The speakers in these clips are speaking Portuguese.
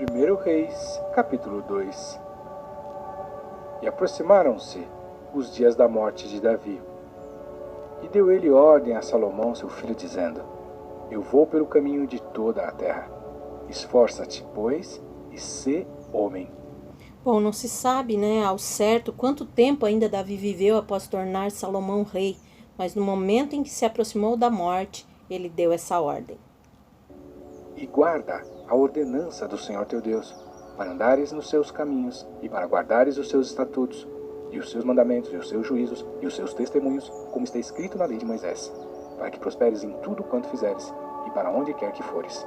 1 Reis, capítulo 2. E aproximaram-se os dias da morte de Davi. E deu ele ordem a Salomão, seu filho, dizendo: Eu vou pelo caminho de toda a terra. Esforça-te, pois, e sê homem. Bom, não se sabe, ao certo quanto tempo ainda Davi viveu após tornar Salomão rei, mas no momento em que se aproximou da morte, ele deu essa ordem. E guarda a ordenança do Senhor teu Deus, para andares nos seus caminhos, e para guardares os seus estatutos, e os seus mandamentos, e os seus juízos, e os seus testemunhos, como está escrito na lei de Moisés, para que prosperes em tudo quanto fizeres, e para onde quer que fores.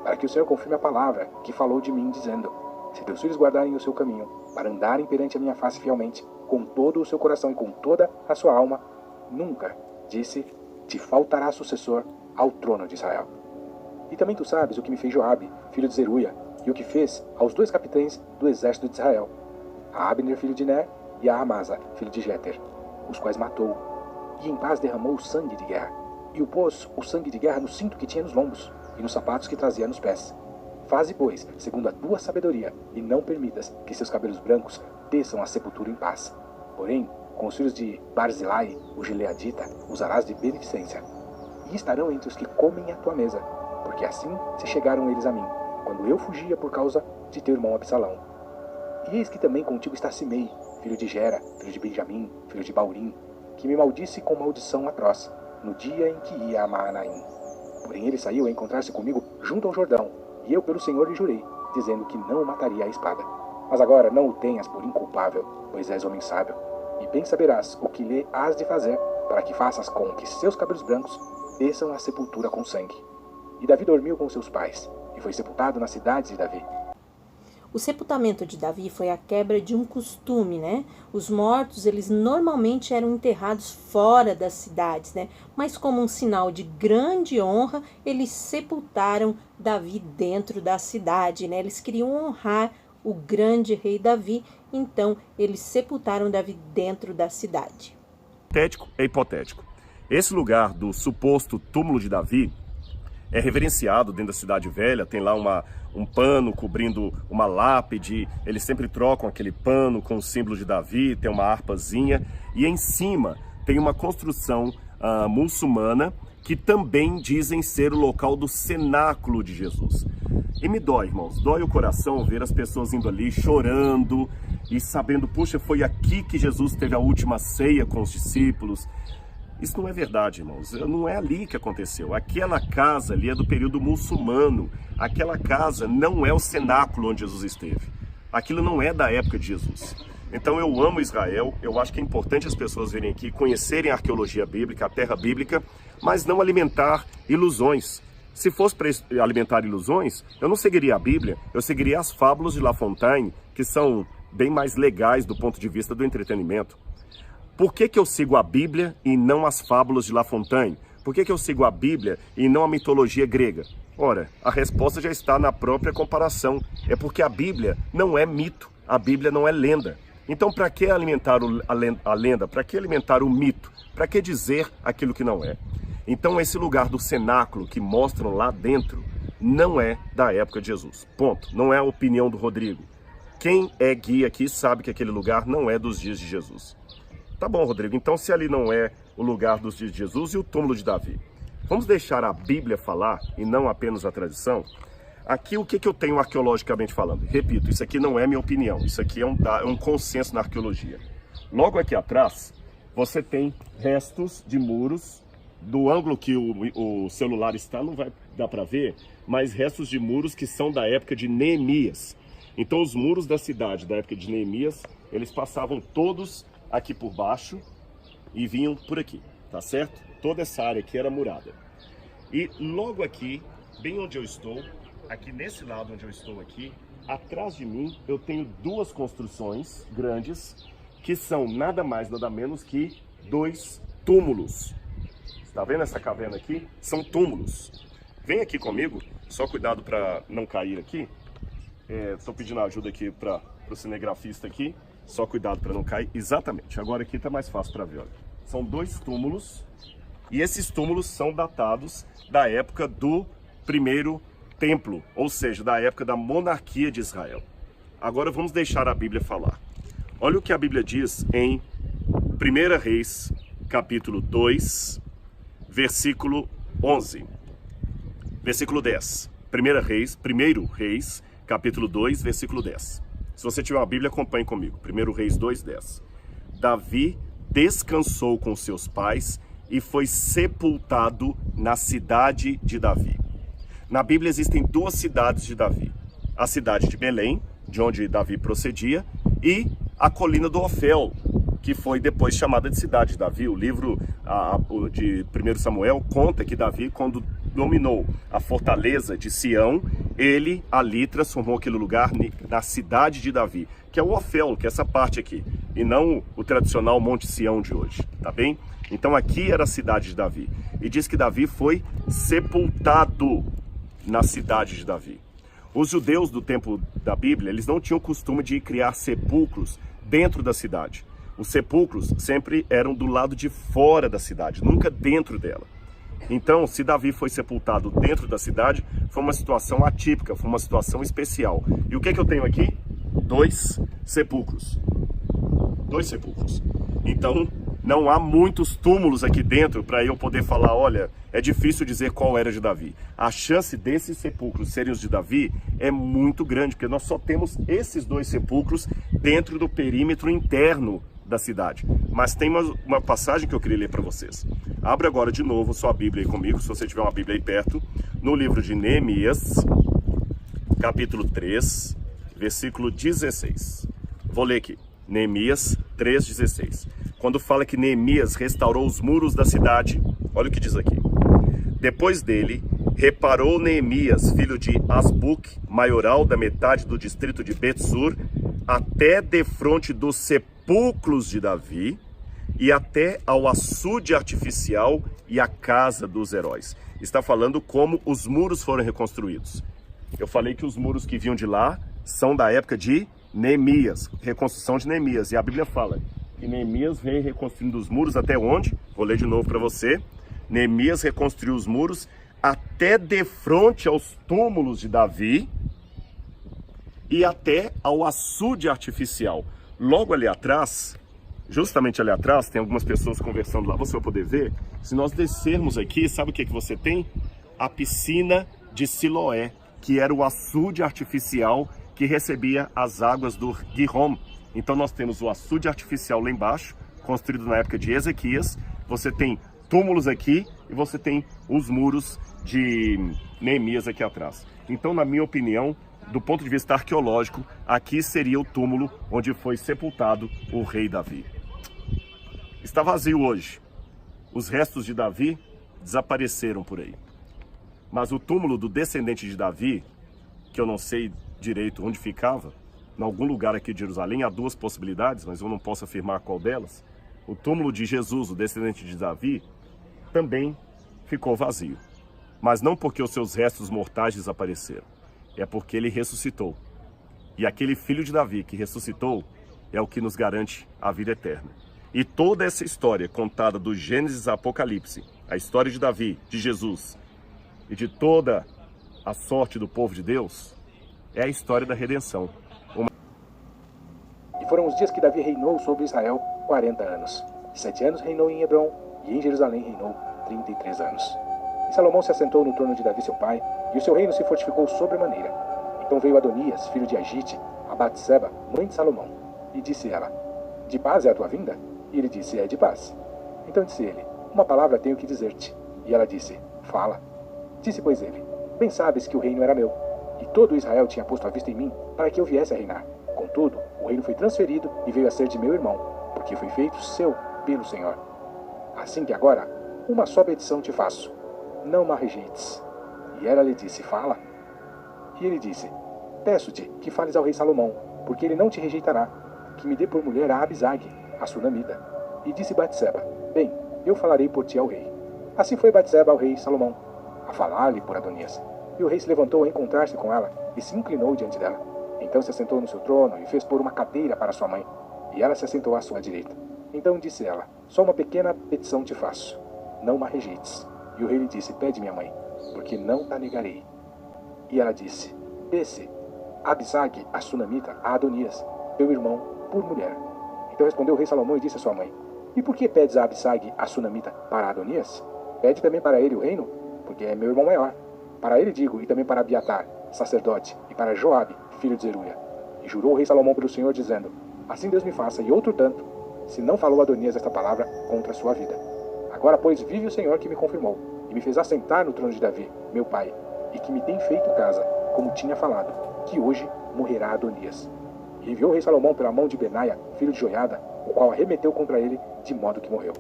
Para que o Senhor confirme a palavra que falou de mim, dizendo: Se teus filhos guardarem o seu caminho, para andarem perante a minha face fielmente, com todo o seu coração e com toda a sua alma, nunca, disse, te faltará sucessor ao trono de Israel. E também tu sabes o que me fez Joabe, filho de Zeruia, e o que fez aos 2 capitães do exército de Israel, a Abner, filho de Ner, e a Amasa, filho de Jeter, os quais matou, e em paz derramou o sangue de guerra, e o pôs o sangue de guerra no cinto que tinha nos lombos, e nos sapatos que trazia nos pés. Faze, pois, segundo a tua sabedoria, e não permitas que seus cabelos brancos desçam à sepultura em paz. Porém, com os filhos de Barzilai, o gileadita, usarás de beneficência, e estarão entre os que comem à tua mesa, porque assim se chegaram eles a mim, quando eu fugia por causa de teu irmão Absalão. E eis que também contigo está Simei, filho de Gera, filho de Benjamim, filho de Baurim, que me maldisse com maldição atroz, no dia em que ia a Maanaim. Porém ele saiu a encontrar-se comigo junto ao Jordão, e eu pelo Senhor lhe jurei, dizendo que não o mataria à espada. Mas agora não o tenhas por inculpável, pois és homem sábio, e bem saberás o que lhe has de fazer, para que faças com que seus cabelos brancos desçam à sepultura com sangue. E Davi dormiu com seus pais, e foi sepultado nas cidades de Davi. O sepultamento de Davi foi a quebra de um costume, Os mortos, eles normalmente eram enterrados fora das cidades, Mas como um sinal de grande honra, eles sepultaram Davi dentro da cidade, Eles queriam honrar o grande rei Davi, então eles sepultaram Davi dentro da cidade. Hipotético é hipotético. Esse lugar do suposto túmulo de Davi é reverenciado dentro da cidade velha, tem lá um pano cobrindo uma lápide, eles sempre trocam aquele pano com o símbolo de Davi, tem uma harpazinha, e em cima tem uma construção muçulmana que também dizem ser o local do cenáculo de Jesus. E me dói, irmãos, dói o coração ver as pessoas indo ali chorando e sabendo, puxa, foi aqui que Jesus teve a última ceia com os discípulos. Isso não é verdade, irmãos. Não é ali que aconteceu. Aquela casa ali é do período muçulmano. Aquela casa não é o cenáculo onde Jesus esteve. Aquilo não é da época de Jesus. Então eu amo Israel. Eu acho que é importante as pessoas virem aqui, conhecerem a arqueologia bíblica, a terra bíblica, mas não alimentar ilusões. Se fosse para alimentar ilusões, eu não seguiria a Bíblia, eu seguiria as fábulas de La Fontaine, que são bem mais legais do ponto de vista do entretenimento. Por que eu sigo a Bíblia e não as fábulas de La Fontaine? Por que eu sigo a Bíblia e não a mitologia grega? Ora, a resposta já está na própria comparação. É porque a Bíblia não é mito, a Bíblia não é lenda. Então, para que alimentar a lenda? Para que alimentar o mito? Para que dizer aquilo que não é? Então, esse lugar do cenáculo que mostram lá dentro não é da época de Jesus. Ponto. Não é a opinião do Rodrigo. Quem é guia aqui sabe que aquele lugar não é dos dias de Jesus. Tá bom, Rodrigo, então se ali não é o lugar dos dias de Jesus e o túmulo de Davi, vamos deixar a Bíblia falar e não apenas a tradição? Aqui o que eu tenho arqueologicamente falando? Repito, isso aqui não é minha opinião, isso aqui é um consenso na arqueologia. Logo aqui atrás, você tem restos de muros, do ângulo que o celular está, não vai dar para ver, mas restos de muros que são da época de Neemias. Então os muros da cidade da época de Neemias, eles passavam todos aqui por baixo e vinham por aqui, tá certo? Toda essa área aqui era murada. E logo aqui, bem onde eu estou, aqui nesse lado onde eu estou aqui, atrás de mim eu tenho 2 construções grandes que são nada mais, nada menos que 2 túmulos. Está vendo essa caverna aqui? São túmulos. Vem aqui comigo, só cuidado para não cair aqui. Estou pedindo ajuda aqui para o cinegrafista aqui. Só cuidado para não cair. Exatamente. Agora aqui está mais fácil para ver. Olha. São 2 túmulos. E esses túmulos são datados da época do primeiro templo, ou seja, da época da monarquia de Israel. Agora vamos deixar a Bíblia falar. Olha o que a Bíblia diz em 1 Reis, capítulo 2, versículo 11. Versículo 10. 1 Reis, capítulo 2, versículo 10. Se você tiver uma Bíblia, acompanhe comigo. 1 Reis 2, 10. Davi descansou com seus pais e foi sepultado na cidade de Davi. Na Bíblia existem duas cidades de Davi. A cidade de Belém, de onde Davi procedia, e a colina do Ofel, que foi depois chamada de cidade de Davi. O livro de 1 Samuel conta que Davi, quando dominou a fortaleza de Sião, ele ali transformou aquele lugar na cidade de Davi, que é o Ofel, que é essa parte aqui, e não o tradicional Monte Sião de hoje, tá bem? Então aqui era a cidade de Davi, e diz que Davi foi sepultado na cidade de Davi. Os judeus do tempo da Bíblia, eles não tinham o costume de criar sepulcros dentro da cidade. Os sepulcros sempre eram do lado de fora da cidade, nunca dentro dela. Então, se Davi foi sepultado dentro da cidade, foi uma situação atípica, foi uma situação especial. E o que eu tenho aqui? 2 sepulcros. 2 sepulcros. Então, não há muitos túmulos aqui dentro para eu poder falar, olha, é difícil dizer qual era de Davi. A chance desses sepulcros serem os de Davi é muito grande, porque nós só temos esses 2 sepulcros dentro do perímetro interno da cidade. Mas tem uma passagem que eu queria ler para vocês. Abre agora de novo sua Bíblia aí comigo, se você tiver uma Bíblia aí perto, no livro de Neemias, capítulo 3, versículo 16. Vou ler aqui, Neemias 3,16. Quando fala que Neemias restaurou os muros da cidade, olha o que diz aqui. Depois dele, reparou Neemias, filho de Asbuc, maioral da metade do distrito de Bet-sur, até defronte dos sepulcros de Davi e até ao açude artificial e a casa dos heróis. Está falando como os muros foram reconstruídos. Eu falei que os muros que vinham de lá são da época de Neemias, reconstrução de Neemias. E a Bíblia fala que Neemias veio reconstruindo os muros até onde? Vou ler de novo para você. Neemias reconstruiu os muros até defronte aos túmulos de Davi e até ao açude artificial. Logo ali atrás, justamente ali atrás, tem algumas pessoas conversando lá, você vai poder ver. Se nós descermos aqui, sabe o que você tem? A piscina de Siloé, que era o açude artificial que recebia as águas do Gihom. Então nós temos o açude artificial lá embaixo, construído na época de Ezequias. Você tem túmulos aqui e você tem os muros de Neemias aqui atrás. Então, na minha opinião, do ponto de vista arqueológico, aqui seria o túmulo onde foi sepultado o rei Davi. Está vazio hoje. Os restos de Davi desapareceram por aí. Mas o túmulo do descendente de Davi, que eu não sei direito onde ficava, em algum lugar aqui de Jerusalém, há 2 possibilidades, mas eu não posso afirmar qual delas. O túmulo de Jesus, o descendente de Davi, também ficou vazio. Mas não porque os seus restos mortais desapareceram. É porque ele ressuscitou. E aquele filho de Davi que ressuscitou é o que nos garante a vida eterna. E toda essa história contada do Gênesis a Apocalipse, a história de Davi, de Jesus e de toda a sorte do povo de Deus, é a história da redenção. E foram os dias que Davi reinou sobre Israel 40 anos. 7 anos reinou em Hebrom, e em Jerusalém reinou 33 anos. E Salomão se assentou no trono de Davi seu pai, e o seu reino se fortificou sobremaneira. Então veio Adonias, filho de Agite, a Batseba, mãe de Salomão, e disse ela, de paz é a tua vinda? E ele disse, é de paz. Então disse ele, uma palavra tenho que dizer-te. E ela disse, fala. Disse, pois ele, bem sabes que o reino era meu, e todo Israel tinha posto a vista em mim, para que eu viesse a reinar. Contudo, o reino foi transferido e veio a ser de meu irmão, porque foi feito seu pelo Senhor. Assim que agora, uma só petição te faço, não me rejeites. E ela lhe disse, fala. E ele disse, peço-te que fales ao rei Salomão, porque ele não te rejeitará, que me dê por mulher a Abisag, a sunamita. E disse Batseba, bem, eu falarei por ti ao rei. Assim foi Batseba ao rei Salomão, a falar-lhe por Adonias. E o rei se levantou a encontrar-se com ela, e se inclinou diante dela. Então se assentou no seu trono, e fez pôr uma cadeira para sua mãe, e ela se assentou à sua direita. Então disse ela, só uma pequena petição te faço, não me rejeites. E o rei lhe disse, pede minha mãe, porque não te negarei. E ela disse: Desse Abisag, a sunamita, a Adonias, teu irmão, por mulher. Então respondeu o rei Salomão e disse a sua mãe: E por que pedes a Abisag, a sunamita, para Adonias? Pede também para ele o reino, porque é meu irmão maior. Para ele digo, e também para Abiatar, sacerdote, e para Joabe, filho de Zeruia. E jurou o rei Salomão pelo Senhor, dizendo: Assim Deus me faça, e outro tanto, se não falou Adonias esta palavra contra a sua vida. Agora, pois, vive o Senhor que me confirmou, e me fez assentar no trono de Davi, meu pai, e que me tem feito casa, como tinha falado, que hoje morrerá Adonias. E enviou o rei Salomão pela mão de Benaia, filho de Joiada, o qual arremeteu contra ele, de modo que morreu.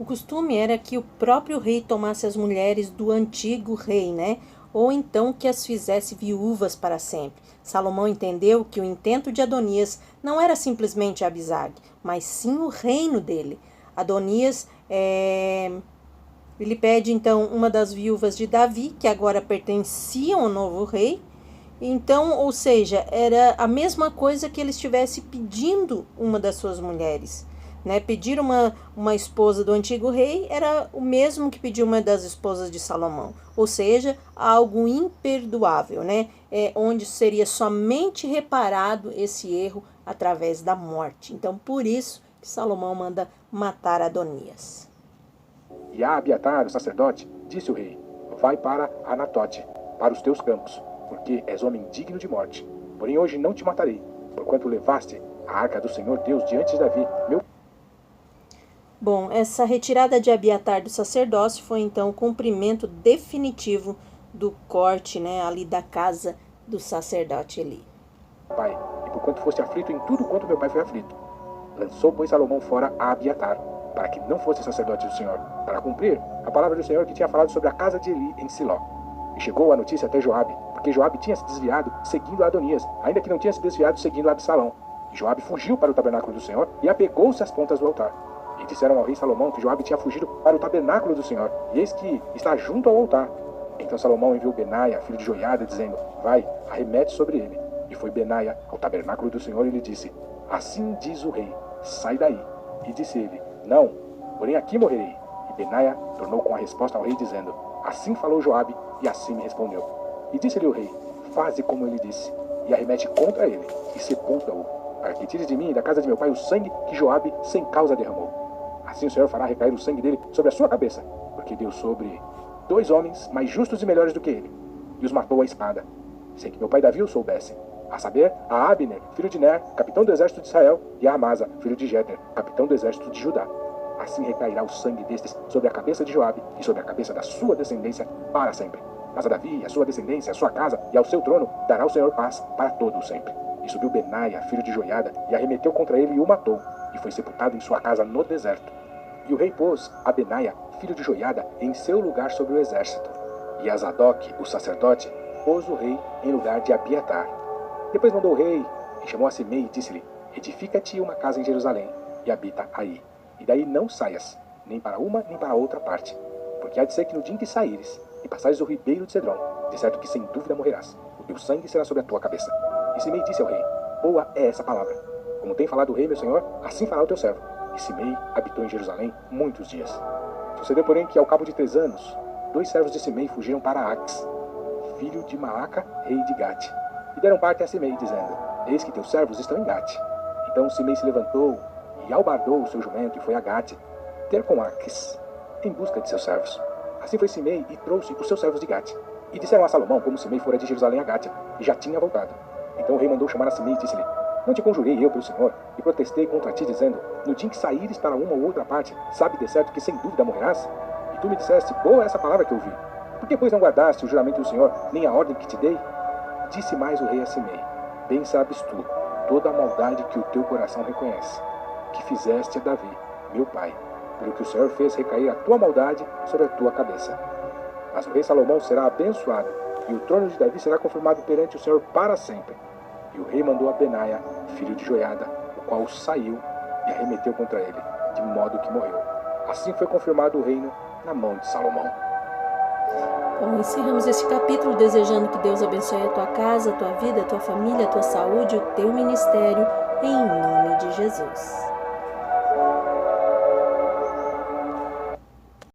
O costume era que o próprio rei tomasse as mulheres do antigo rei, né? Ou então que as fizesse viúvas para sempre. Salomão entendeu que o intento de Adonias não era simplesmente Abisag, mas sim o reino dele. Adonias, ele pede então uma das viúvas de Davi, que agora pertenciam ao novo rei. Então, ou seja, era a mesma coisa que ele estivesse pedindo uma das suas mulheres. Né? Pedir uma esposa do antigo rei era o mesmo que pedir uma das esposas de Salomão, ou seja, algo imperdoável, né? Onde seria somente reparado esse erro através da morte. Então, por isso que Salomão manda matar Adonias. E a Abiatar, o sacerdote, disse o rei: Vai para Anatote, para os teus campos, porque és homem digno de morte. Porém hoje não te matarei, porquanto levaste a arca do Senhor Deus diante de Davi, meu. Bom, essa retirada de Abiatar do sacerdócio foi então o cumprimento definitivo do corte, né, ali da casa do sacerdote Eli. Pai, e porquanto foste aflito em tudo quanto meu pai foi aflito. Lançou, pois, Salomão fora a Abiatar, para que não fosse sacerdote do Senhor, para cumprir a palavra do Senhor que tinha falado sobre a casa de Eli em Siló. E chegou a notícia até Joabe, porque Joabe tinha se desviado seguindo a Adonias, ainda que não tinha se desviado seguindo a Absalão. E Joabe fugiu para o tabernáculo do Senhor e apegou-se às pontas do altar. E disseram ao rei Salomão que Joabe tinha fugido para o tabernáculo do Senhor, e eis que está junto ao altar. Então Salomão enviou Benaia, filho de Joiada, dizendo: Vai, arremete sobre ele. E foi Benaia ao tabernáculo do Senhor e lhe disse: Assim diz o rei, sai daí. E disse ele: Não, porém aqui morrerei. E Benaia tornou com a resposta ao rei, dizendo: Assim falou Joabe, e assim me respondeu. E disse-lhe o rei: Faze como ele disse, e arremete contra ele, e sepulta-o, para que tires de mim e da casa de meu pai o sangue que Joabe sem causa derramou. Assim o Senhor fará recair o sangue dele sobre a sua cabeça, porque deu sobre 2 homens mais justos e melhores do que ele, e os matou à espada, sem que meu pai Davi o soubesse, a saber, a Abner, filho de Ner, capitão do exército de Israel, e a Amasa, filho de Jeter, capitão do exército de Judá. Assim recairá o sangue destes sobre a cabeça de Joabe e sobre a cabeça da sua descendência para sempre. Mas a Davi, a sua descendência, a sua casa e ao seu trono dará o Senhor paz para todo o sempre. E subiu Benaia, filho de Joiada, e arremeteu contra ele e o matou, e foi sepultado em sua casa no deserto. E o rei pôs a Benaia, filho de Joiada, em seu lugar sobre o exército. E a Zadok, o sacerdote, pôs o rei em lugar de Abiatar. Depois mandou o rei, e chamou a Simei e disse-lhe: Edifica-te uma casa em Jerusalém, e habita aí. E daí não saias, nem para uma nem para outra parte. Porque há de ser que no dia em que saíres, e passares o ribeiro de Cedron, de certo que sem dúvida morrerás. O teu sangue será sobre a tua cabeça. E Simei disse ao rei: Boa é essa palavra. Como tem falado o rei, meu senhor, assim fará o teu servo. E Simei habitou em Jerusalém muitos dias. Sucedeu, porém, que ao cabo de 3 anos, 2 servos de Simei fugiram para Ax, filho de Maaca, rei de Gate, e deram parte a Simei, dizendo: Eis que teus servos estão em Gate. Então Simei se levantou e albardou o seu jumento e foi a Gate, ter com Ax, em busca de seus servos. Assim foi Simei e trouxe os seus servos de Gate. E disseram a Salomão como Simei fora de Jerusalém a Gate, e já tinha voltado. Então o rei mandou chamar a Simei e disse-lhe: Não te conjurei eu pelo Senhor, e protestei contra ti, dizendo: No dia em que saíres para uma ou outra parte, sabe de certo que sem dúvida morrerás? E tu me disseste: Boa é essa palavra que ouvi. Por que, pois, não guardaste o juramento do Senhor, nem a ordem que te dei? Disse mais o rei a Simei: Bem sabes tu toda a maldade que o teu coração reconhece, que fizeste a Davi, meu pai, pelo que o Senhor fez recair a tua maldade sobre a tua cabeça. Mas o rei Salomão será abençoado, e o trono de Davi será confirmado perante o Senhor para sempre. E o rei mandou a Benaia, filho de Joiada, o qual saiu e arremeteu contra ele, de modo que morreu. Assim foi confirmado o reino na mão de Salomão. Bom, encerramos este capítulo desejando que Deus abençoe a tua casa, a tua vida, a tua família, a tua saúde, o teu ministério, em nome de Jesus.